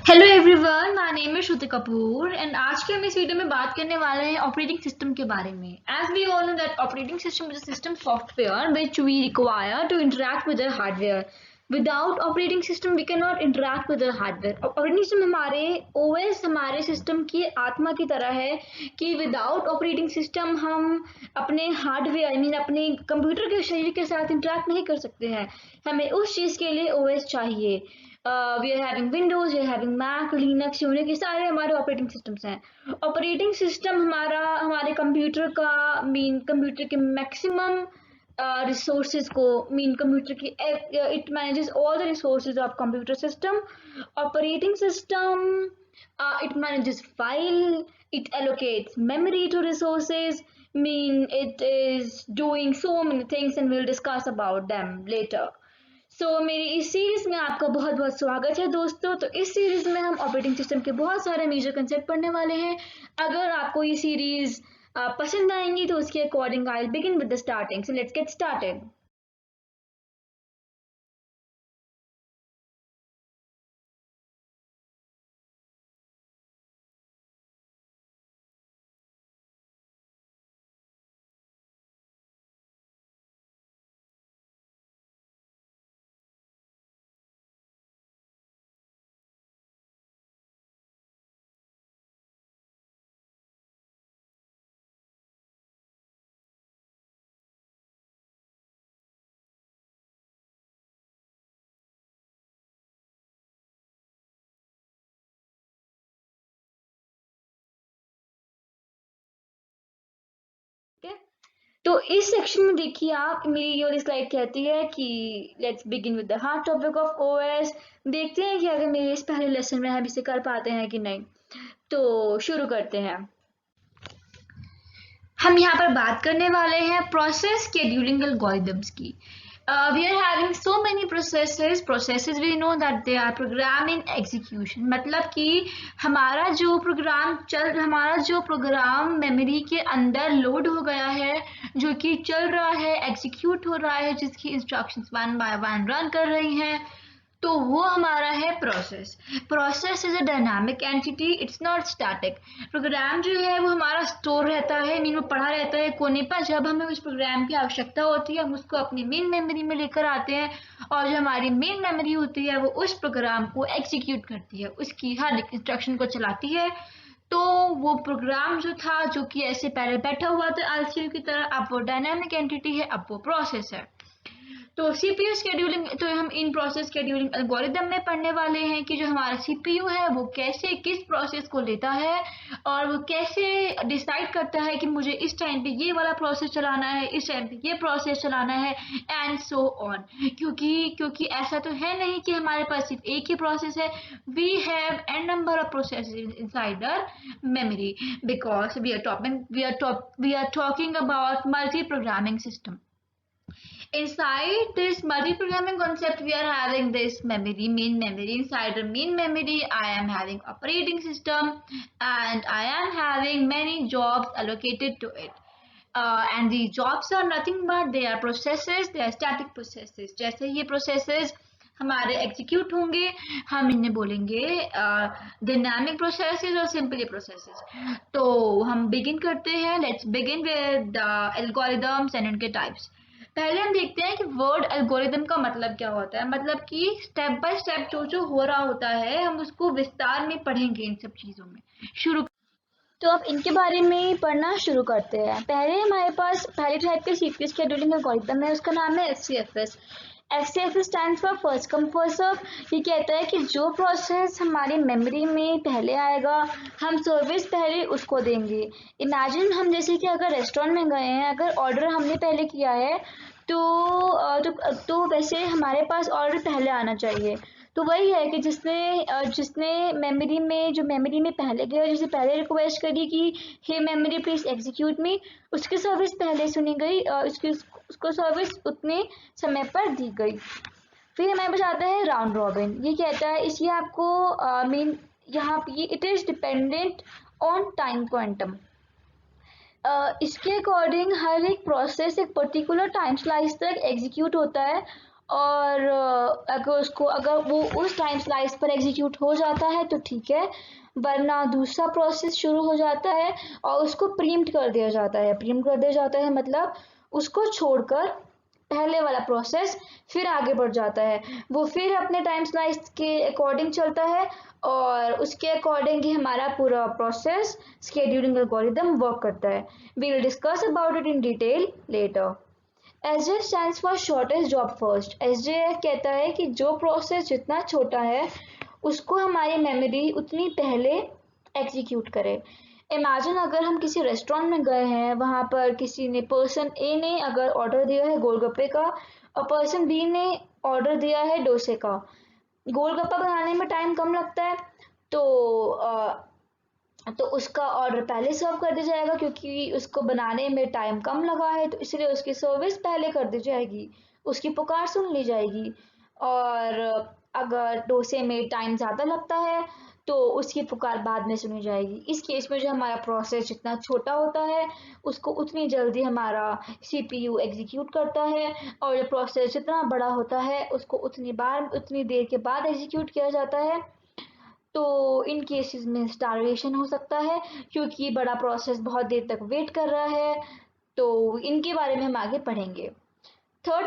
Hello everyone, my name is Shruti Kapoor and आज के हम इस वीडियो में बात करने वाले हैं ऑपरेटिंग सिस्टम के बारे में। As we all know that operating system is a system software which we require to interact with the hardware. Without operating system we can not interact with the hardware. Operating system हमारे OS हमारे system की आत्मा की तरह है कि without operating system हम अपने हार्डवेयर आई मीन अपने कंप्यूटर के शरीर के साथ इंटरैक्ट नहीं कर सकते हैं। हमें उस चीज़ के लिए ओएस चाहिए। We are having Windows, we are having Mac, Linux, Unix, ये सारे हमारे ऑपरेटिंग सिस्टम्स हैं। ऑपरेटिंग सिस्टम हमारा हमारे कंप्यूटर का मीन कंप्यूटर के मैक्सिमम रिसोर्सेज को मीन कंप्यूटर की it manages all the resources of computer system. Operating system it manages file, it allocates memory to resources, mean it is doing so many things and we'll discuss about them later. मेरी इस series में आपका बहुत बहुत स्वागत है दोस्तों। तो इस सीरीज में हम ऑपरेटिंग सिस्टम के बहुत सारे मेजर कंसेप्ट पढ़ने वाले हैं। अगर आपको ये सीरीज पसंद आएंगी तो उसके according I will begin with the starting. So let's get started. तो इस सेक्शन में देखिए आप, मेरी ये वाली स्लाइड कहती है कि let's begin with the hard topic of OS. देखते हैं कि अगर मेरे इस पहले लेसन में हम इसे कर पाते हैं कि नहीं। तो शुरू करते हैं। हम यहाँ पर बात करने वाले हैं प्रोसेस शेड्यूलिंग एल्गोरिथम्स की। We are having so many processes we know that they are program in execution। मतलब कि हमारा जो प्रोग्राम मेमोरी के अंदर लोड हो गया है, जो कि चल रहा है, एग्जीक्यूट हो रहा है, जिसकी instructions one by one run कर रही हैं, तो वो हमारा है process. Process is a dynamic entity, it's not static. Program जो है वो हमारा स्टोर रहता है, मीन वो पढ़ा रहता है कोने पर। जब हमें उस प्रोग्राम की आवश्यकता होती है हम उसको अपनी मेन मेमोरी में लेकर आते हैं, और जो हमारी मेन मेमोरी होती है वो उस प्रोग्राम को एग्जीक्यूट करती है, उसकी हर एक इंस्ट्रक्शन को चलाती है। तो वो प्रोग्राम जो था, जो कि ऐसे पहले बैठा हुआ था एलसीयू की तरह, अब वो डायनामिक एंटिटी है, अब वो प्रोसेस है। तो सीपीयू शेड्यूलिंग तो हम इन प्रोसेस शेड्यूलिंग एल्गोरिदम में पढ़ने वाले हैं कि जो हमारा सीपीयू है वो कैसे किस प्रोसेस को लेता है और वो कैसे डिसाइड करता है कि मुझे इस टाइम पे ये वाला प्रोसेस चलाना है, इस टाइम पे ये प्रोसेस चलाना है, एंड सो ऑन। क्योंकि ऐसा तो है नहीं कि हमारे पास सिर्फ एक ही प्रोसेस है। We have N number of processes inside our memory because we are talking about multi programming system. Inside this multi-programming concept, we are having this memory, main memory. Inside the main memory, I am having operating system and I am having many jobs allocated to it. And the jobs are nothing but they are processes, they are static processes. जैसे ये processes हमारे execute होंगे, हम इन्हें बोलेंगे dynamic processes और simply processes. तो हम बिगिन करते हैं। Let's begin with the algorithms and उनके टाइप्स। पहले हम देखते हैं कि वर्ड एल्गोरिदम का मतलब क्या होता है। मतलब कि स्टेप बाय स्टेप जो जो हो रहा होता है हम उसको विस्तार में पढ़ेंगे इन सब चीज़ों में। शुरू तो अब इनके बारे में पढ़ना शुरू करते हैं। पहले हमारे पास पहले टाइप के सीपीयू शेड्यूलिंग एल्गोरिथम है, उसका नाम है FCFS. FCFS stands for first come first serve. ये कहता है कि जो प्रोसेस हमारी मेमोरी में पहले आएगा हम सर्विस पहले उसको देंगे। इमेजिन हम जैसे कि अगर रेस्टोरेंट में गए हैं, अगर ऑर्डर हमने पहले किया है तो वैसे हमारे पास ऑर्डर पहले आना चाहिए। तो वही है कि जिसने मेमोरी में पहले गया, जिसे पहले रिक्वेस्ट करी कि हे मेमोरी प्लीज एग्जीक्यूट मी, उसकी सर्विस पहले सुनी गई और उसको सर्विस उतने समय पर दी गई। फिर हमारे पास आता है राउंड रॉबिन। ये कहता है इसलिए आपको मीन यहाँ पे it is dependent on time quantum. इसके अकॉर्डिंग हर एक प्रोसेस एक पर्टिकुलर टाइम स्लाइस तक एग्जीक्यूट होता है और अगर वो उस टाइम स्लाइस पर एग्जीक्यूट हो जाता है तो ठीक है, वरना दूसरा प्रोसेस शुरू हो जाता है और उसको प्रीम्प्ट कर दिया जाता है। प्रीम्प्ट कर दिया जाता है मतलब उसको छोड़कर पहले वाला प्रोसेस फिर आगे बढ़ जाता है। वो फिर अपने टाइम स्लाइस के अकॉर्डिंग चलता है और उसके अकॉर्डिंग ही हमारा पूरा प्रोसेस स्केड्यूलिंग एल्गोरिदम वर्क करता है। We will discuss about it in detail later. SJF stands for shortest job first। SJF कहता है कि जो प्रोसेस जितना छोटा है उसको हमारी मेमोरी उतनी पहले एग्जीक्यूट करे। इमेजिन अगर हम किसी रेस्टोरेंट में गए हैं, वहाँ पर किसी ने पर्सन ए ने अगर ऑर्डर दिया है गोलगप्पे का और पर्सन बी ने ऑर्डर दिया है डोसे का। गोलगप्पा बनाने में टाइम कम लगता है तो उसका ऑर्डर पहले सर्व कर दिया जाएगा, क्योंकि उसको बनाने में टाइम कम लगा है तो इसलिए उसकी सर्विस पहले कर दी जाएगी, उसकी पुकार सुन ली जाएगी। और अगर डोसे में टाइम ज़्यादा लगता है तो उसकी पुकार बाद में सुनी जाएगी। इस केस में जो हमारा प्रोसेस जितना छोटा होता है उसको उतनी जल्दी हमारा CPU एग्जीक्यूट करता है, और जो प्रोसेस जितना बड़ा होता है उसको उतनी देर के बाद एग्जीक्यूट किया जाता है। तो इन केसेस में स्टारवेशन हो सकता है, क्योंकि बड़ा प्रोसेस बहुत देर तक वेट कर रहा है। तो इनके बारे में हम आगे पढ़ेंगे। फोर्थ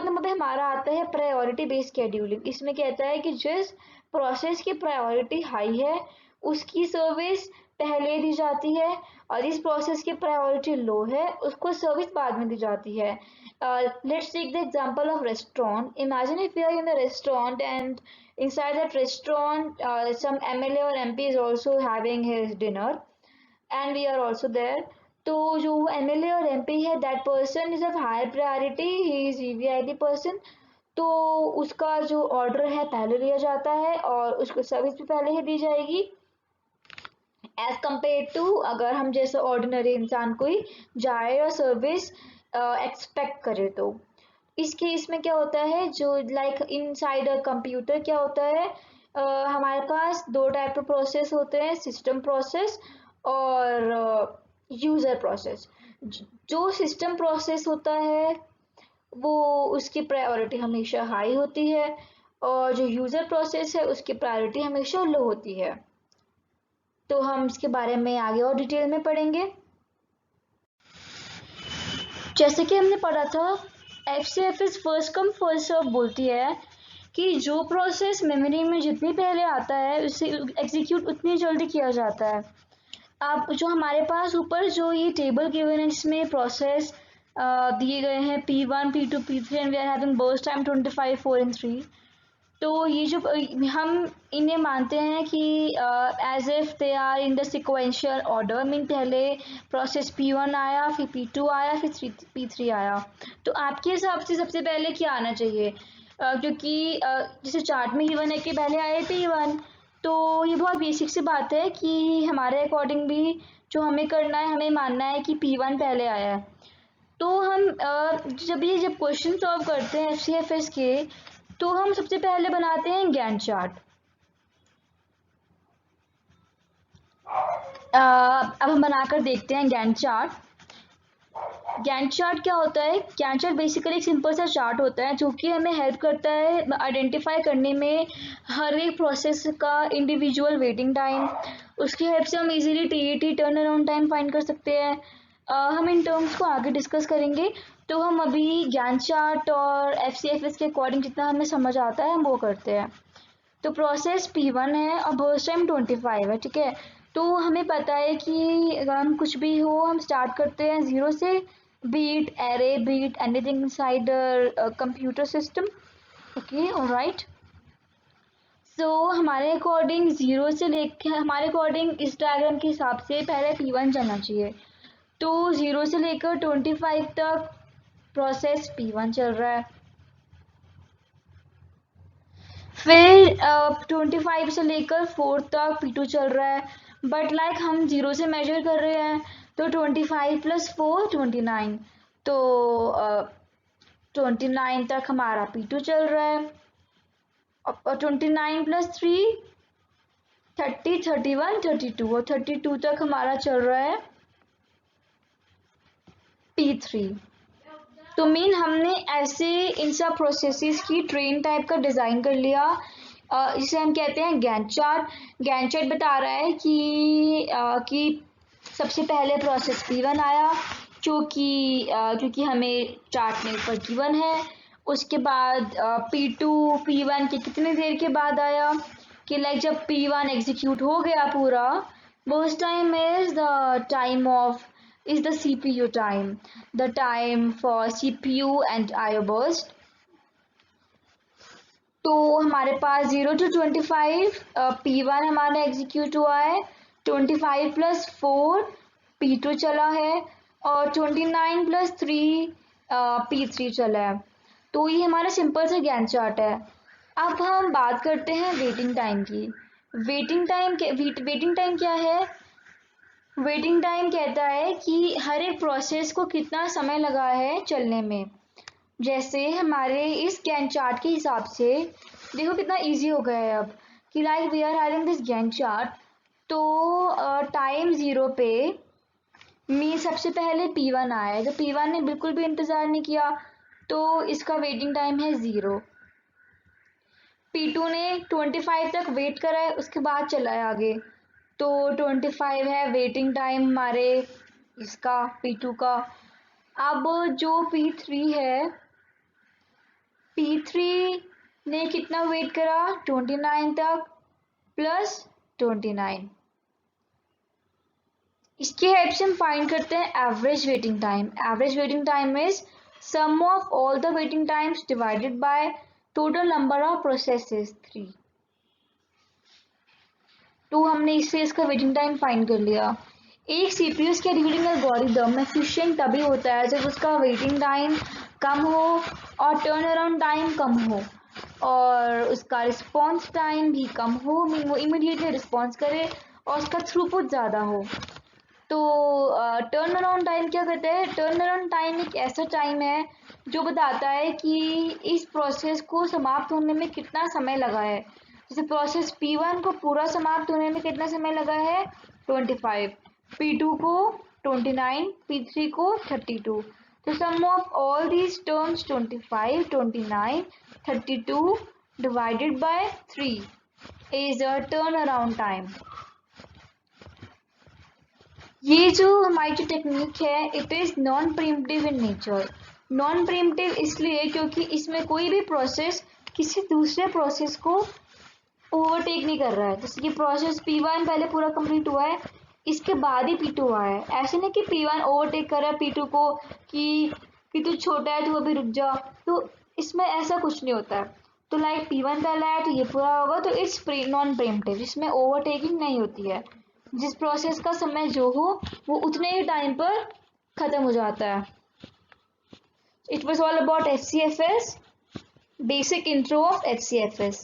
नंबर पे हमारा आता है प्रायोरिटी बेस्ड शेड्यूलिंग। इसमें कहता है कि जिस प्रोसेस की प्रायोरिटी हाई है उसकी सर्विस पहले दी जाती है, और इस प्रोसेस की प्रायोरिटी लो है उसको सर्विस बाद में दी जाती है। Let's take the example of restaurant. Imagine if you are in a restaurant and inside that restaurant some MLA or MP is also having his dinner and we are also there. तो जो MLA और MP है that person is of higher priority, he is VVIP person, तो उसका जो order है पहले लिया जाता है और उसको सर्विस भी पहले ही दी जाएगी एज कम्पेयर टू अगर हम जैसे ऑर्डिनरी इंसान कोई जाए और सर्विस एक्सपेक्ट करे। तो इस केस में क्या होता है, जो लाइक इनसाइड अ कंप्यूटर क्या होता है, हमारे पास दो टाइप के प्रोसेस होते हैं, सिस्टम प्रोसेस और यूज़र प्रोसेस। जो सिस्टम प्रोसेस होता है वो उसकी प्रायोरिटी हमेशा हाई होती है, और जो यूज़र प्रोसेस है उसकी प्रायोरिटी हमेशा लो होती है। तो हम इसके बारे में आगे और डिटेल में पढ़ेंगे। जैसे कि हमने पढ़ा था FCFS first come first serve बोलती है कि जो प्रोसेस मेमोरी में जितनी पहले आता है उसे एग्जीक्यूट उतनी जल्दी किया जाता है। अब जो हमारे पास ऊपर जो ये टेबल गिवन है जिसमें प्रोसेस दिए गए हैं P1, P2, P3 and we are having burst time 25, 4 and 3। तो ये जो हम इन्हें मानते हैं कि as if they are in the sequential order, mean पहले प्रोसेस P1 आया, फिर P2 आया, फिर P3 आया। तो आपके हिसाब से सबसे पहले क्या आना चाहिए? क्योंकि जैसे चार्ट में गिवन है कि पहले आए P1, तो ये बहुत बेसिक सी बात है कि हमारे अकॉर्डिंग भी जो हमें करना है, हमें मानना है कि P1 पहले आया है। तो हम जब क्वेश्चन सॉल्व करते हैं FCFS के, तो हम सबसे पहले बनाते हैं गैंट चार्ट। अब हम बनाकर देखते हैं गैंट चार्ट। गैंट चार्ट क्या होता है? गैंट चार्ट बेसिकली एक सिंपल सा चार्ट होता है जो कि हमें हेल्प करता है आइडेंटिफाई करने में हर एक प्रोसेस का इंडिविजुअल वेटिंग टाइम। उसकी हेल्प से हम easily TAT turn around time find कर सकते हैं। हम इन टर्म्स को आगे डिस्कस करेंगे। तो हम अभी गैंट चार्ट और FCFS के अकॉर्डिंग जितना हमें समझ आता है हम वो करते हैं। तो प्रोसेस P1 है और बर्स्ट टाइम 25 है, ठीक है। तो हमें पता है कि अगर हम कुछ भी हो हम स्टार्ट करते हैं 0 से, bit array, bit anything inside computer system. Okay, alright. So हमारे अकॉर्डिंग 0 से लेके हमारे अकॉर्डिंग इस डायग्राम के हिसाब से पहले P1 जाना चाहिए। तो 0 से लेकर 25 तक प्रोसेस P1 चल रहा है। फिर 25 से लेकर 4 तक P2 चल रहा है। बट लाइक हम 0 से मेजर कर रहे हैं तो 25 + 4 29, तो 29 तक हमारा P2 चल रहा है। और 29 + 3 30, 31, 32 और 32 तक हमारा चल रहा है P3। तो मीन हमने ऐसे इन सब प्रोसेसेस की ट्रेन टाइप का डिज़ाइन कर लिया, जिसे हम कहते हैं गैंट चार्ट। गैंट चार्ट बता रहा है कि सबसे पहले प्रोसेस P1 आया, क्योंकि हमें चार्ट में ऊपर गिवन है। उसके बाद P2 P1 के कितने देर के बाद आया, कि लाइक जब P1 एग्जीक्यूट हो गया पूरा, burst time is the time of is the CPU time, the time for CPU and IO burst। तो हमारे पास 0 to 25 P1 हमारा एग्जीक्यूट हुआ है, 25 + 4 P2 चला है, और 29 + 3 P3 चला है। तो ये हमारा सिंपल सा गैंट चार्ट है। अब हम बात करते हैं वेटिंग टाइम की। वेटिंग टाइम क्या है? वेटिंग टाइम कहता है कि हर एक प्रोसेस को कितना समय लगा है चलने में। जैसे हमारे इस गैंट चार्ट के हिसाब से देखो कितना इजी हो गया है अब, कि like we are having this Gantt chart. तो टाइम 0 पे सबसे पहले P1 आया है, तो P1 ने बिल्कुल भी इंतज़ार नहीं किया, तो इसका वेटिंग टाइम है 0। P2 ने 25 तक वेट करा है, उसके बाद चला है आगे, तो 25 है वेटिंग टाइम हमारे इसका P2 का। अब जो P3 है, P3 ने कितना वेट करा, 29 तक प्लस 29। इसकी हेल्प से हम फाइंड करते हैं average waiting time. Average waiting time is sum of all the waiting times divided by total number of processes 3। तो हमने इससे इसका वेटिंग टाइम फाइंड कर लिया। एक सीपीयू शेड्यूलिंग एल्गोरिदम एफिशिएंट तभी होता है जब उसका वेटिंग टाइम कम हो और टर्न अराउंड टाइम कम हो, और उसका रिस्पॉन्स टाइम भी कम हो, वो इमीडिएटली रिस्पॉन्स करे, और उसका थ्रूपुट ज़्यादा हो। तो टर्न अराउंड टाइम क्या कहते हैं? टर्न अराउंड टाइम एक ऐसा टाइम है जो बताता है कि इस प्रोसेस को समाप्त होने में कितना समय लगा है। जैसे प्रोसेस P1 को पूरा समाप्त होने में कितना समय लगा है, 25, P2 को 29, P3 को 32। तो sum of all these terms 25, 29, 32 divided by 3 is a turn around time. ये जो हमारी जो टेक्निक है, it is non preemptive in nature. Non preemptive इसलिए क्योंकि इसमें कोई भी प्रोसेस किसी दूसरे प्रोसेस को ओवरटेक नहीं कर रहा है। जैसे कि प्रोसेस P1 पहले पूरा कंप्लीट हुआ है, इसके बाद ही P2 आया है। ऐसे नहीं कि P1 ओवरटेक कर रहा है P2 को कि तू छोटा है, तू अभी रुक जा। तो इसमें ऐसा कुछ नहीं होता है। तो लाइक P1 पहला है तो ये पूरा होगा, तो इट्स नॉन प्रीम्प्टिव, इसमें ओवरटेकिंग नहीं होती है। जिस प्रोसेस का समय जो हो वो उतने ही टाइम पर खत्म हो जाता है। It was all about HCFS, basic intro of HCFS.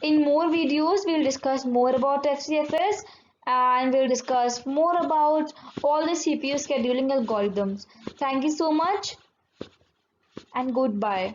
In more videos, we'll discuss more about HCFS, and we'll discuss more about all the CPU scheduling algorithms. Thank you so much and goodbye.